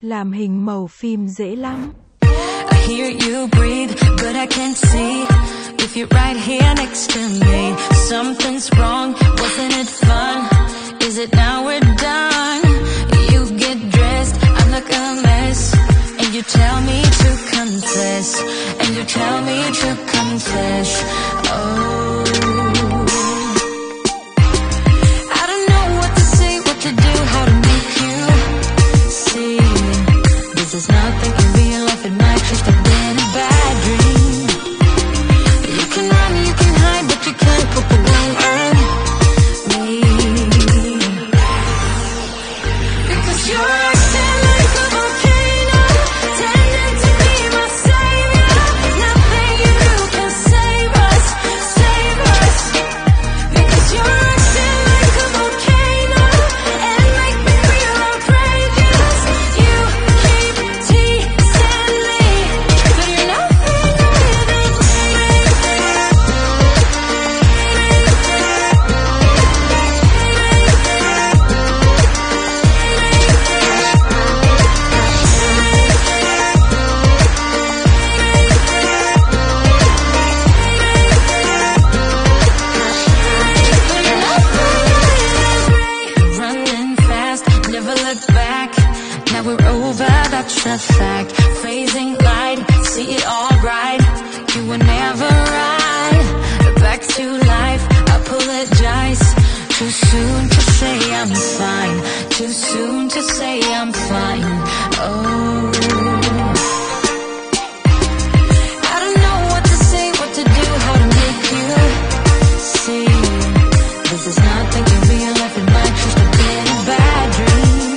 Làm hình màu phim dễ lắm. I hear you breathe, but I can't see if you're right here next to me. Something's wrong, wasn't it fun? Is it now we're done? You get dressed, I look a mess, and you tell me to confess, and you tell me to confess. Oh, I don't know what to say, what to do, how to make you see. This is nothing in real life, it might just have been a bad dream. You can run, you can hide, but you can't put the blame on me. Because you're acting like a volcano, tending to be my savior. Nothing you do can save us, save us. Because you're acting like a volcano and make me feel outrageous. You keep teasing me, but you're nothing without running fast, never look back. Now we're over, that's a fact. Phasing light, see it all right. You were never right. Back to life, apologize. Too soon to say I'm fine. Too soon to say I'm fine. Oh, I don't know what to say, what to do, how to make you see. This is nothing in real life, it might just have been a bad dream.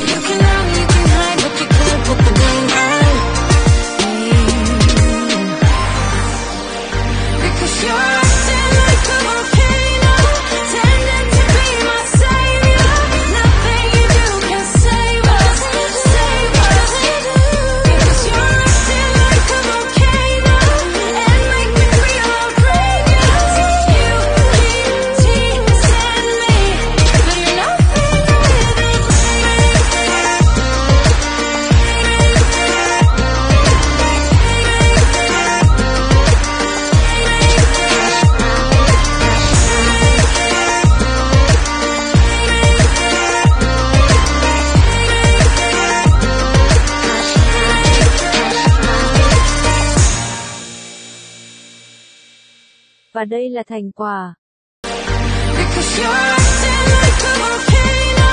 You can run, you can hide, but you can't put the blame on me. Because you're acting like a volcano, tending to be my savior. Nothing you do can save us, save us. Because you're acting like a volcano and make me feel outrageous. You keep teasing me, but you're nothing without Và đây là thành quả. because you're acting like a volcano.